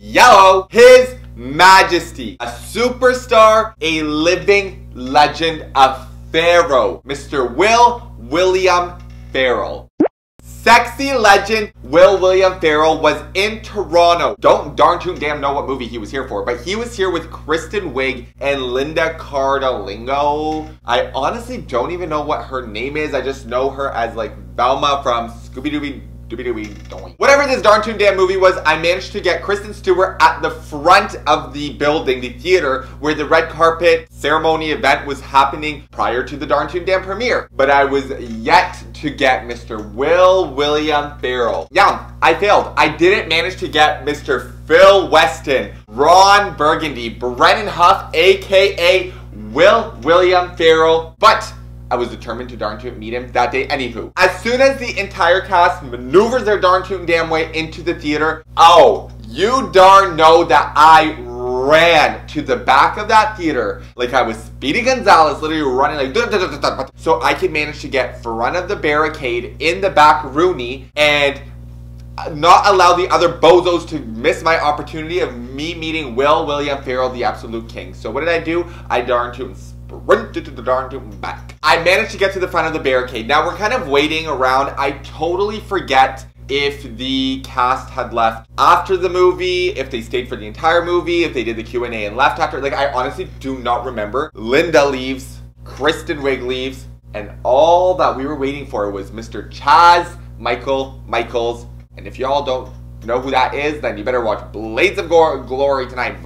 Yellow, His Majesty, a superstar, a living legend of Ferrell, Mr. William Ferrell. Sexy legend William Ferrell was in Toronto. Don't darn tootin' damn know what movie he was here for, but he was here with Kristen Wiig and Linda Cardellino. I honestly don't even know what her name is. I just know her as like Velma from Scooby-Dooby. Whatever this darn tootin' damn movie was, I managed to get Kristen Stewart at the front of the building, the theater, where the red carpet ceremony event was happening prior to the darn tootin' damn premiere. But I was yet to get Mr. William Ferrell. Yeah, I failed. I didn't manage to get Mr. Phil Weston, Ron Burgundy, Brennan Huff, aka William Ferrell, but I was determined to darn tootin' meet him that day. Anywho, as soon as the entire cast maneuvers their darn tootin' damn way into the theater, oh, you darn know that I ran to the back of that theater like I was Speedy Gonzalez, literally running like so I could manage to get front of the barricade in the back Rooney and not allow the other bozos to miss my opportunity of me meeting William Ferrell, the absolute king. So what did I do? I darn tootin' sprinted to the darn tootin' back. I managed to get to the front of the barricade. Now we're kind of waiting around. I totally forget if the cast had left after the movie, if they stayed for the entire movie, if they did the Q&A and left after. Like, I honestly do not remember. Linda leaves, Kristen Wiig leaves, and all that we were waiting for was Mr. Chaz Michaels. And if y'all don't know who that is, then you better watch Blades of Glory tonight.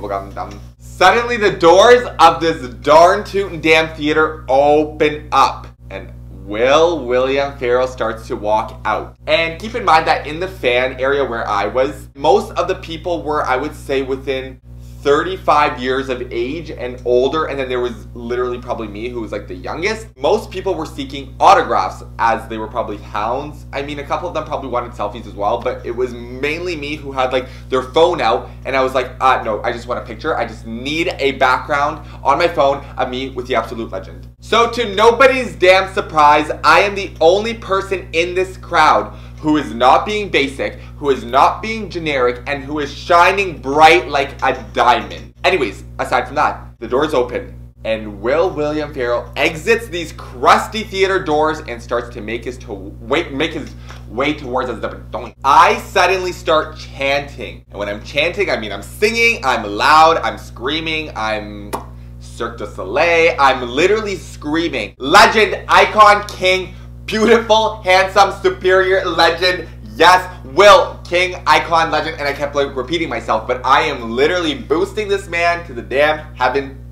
Suddenly the doors of this darn tootin' damn theater open up and William Ferrell starts to walk out. And keep in mind that in the fan area where I was, most of the people were, I would say, within 35 years of age and older, and then there was literally probably me who was like the youngest. Most people were seeking autographs as they were probably hounds. I mean, a couple of them probably wanted selfies as well, but it was mainly me who had like their phone out, and I was like, no, I just want a picture. I just need a background on my phone of me with the absolute legend. So to nobody's damn surprise, I am the only person in this crowd who is not being basic, who is not being generic, and who is shining bright like a diamond. Anyways, aside from that, the doors open, and William Ferrell exits these crusty theater doors and starts to make his way towards us. I suddenly start chanting, and when I'm chanting, I mean I'm singing, I'm loud, I'm screaming, I'm Cirque du Soleil, I'm literally screaming, legend, icon, king, beautiful, handsome, superior, legend, yes, Will, king, icon, legend, and I kept like repeating myself, but I am literally boosting this man to the damn heaven.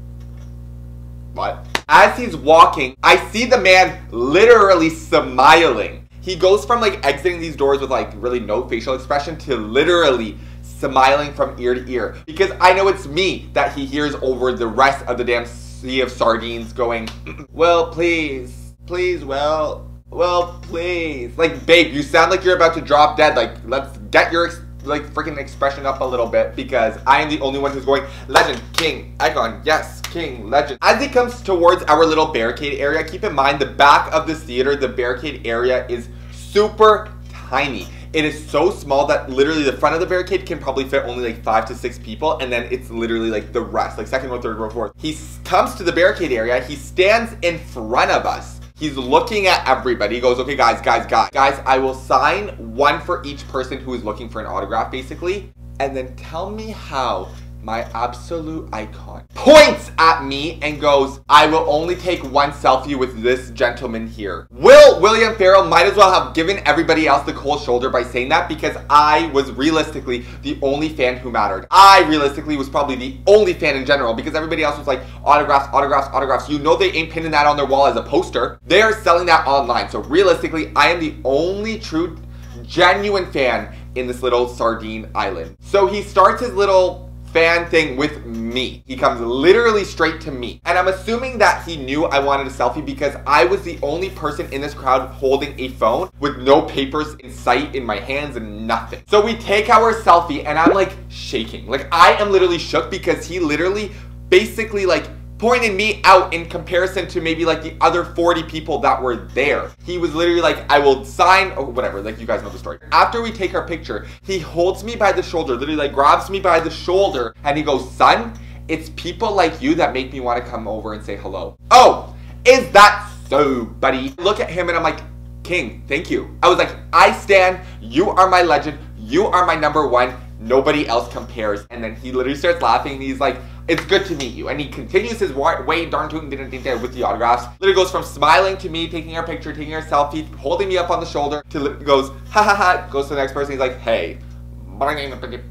What? As he's walking, I see the man literally smiling. He goes from like exiting these doors with like really no facial expression to literally smiling from ear to ear. Because I know it's me that he hears over the rest of the damn sea of sardines going, well, please, well, please. Like, babe, you sound like you're about to drop dead. Like, let's get your, like, freaking expression up a little bit because I am the only one who's going, legend, king, icon, yes, king, legend. As he comes towards our little barricade area, keep in mind the back of this theater, the barricade area is super tiny. It is so small that literally the front of the barricade can probably fit only like 5 to 6 people, and then it's literally like the rest, like second row, third row, fourth. He comes to the barricade area, he stands in front of us. He's looking at everybody. He goes, okay, guys, I will sign one for each person who is looking for an autograph, basically. And then tell me how my absolute icon points at me and goes, I will only take one selfie with this gentleman here. William Ferrell might as well have given everybody else the cold shoulder by saying that, because I was realistically the only fan who mattered. I realistically was probably the only fan in general, because everybody else was like autographs. You know they ain't pinning that on their wall as a poster. They are selling that online. So realistically, I am the only true, genuine fan in this little sardine island. So he starts his little fan thing with me. He comes literally straight to me. And I'm assuming that he knew I wanted a selfie because I was the only person in this crowd holding a phone with no papers in sight in my hands and nothing. So we take our selfie and I'm like shaking. Like I am literally shook because he literally basically like pointed me out in comparison to maybe like the other 40 people that were there. He was literally like, I will sign, or whatever, like you guys know the story. After we take our picture, he holds me by the shoulder, literally like grabs me by the shoulder, and he goes, son, it's people like you that make me want to come over and say hello. Oh, is that so, buddy? Look at him and I'm like, King, thank you. I was like, I stand, you are my legend, you are my #1, nobody else compares. And then he literally starts laughing and he's like, it's good to meet you. And he continues his way darn tootin' didn't think that with the autographs. Literally goes from smiling to me, taking our picture, taking our selfie, holding me up on the shoulder, to goes, ha ha ha, goes to the next person. He's like, hey, my name is...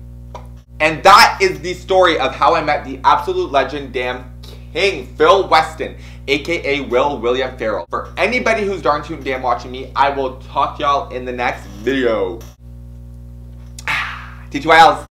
And that is the story of how I met the absolute legend, damn King, Phil Weston, aka William Ferrell. For anybody who's darn tootin' damn watching me, I will talk to y'all in the next video. TTYLs.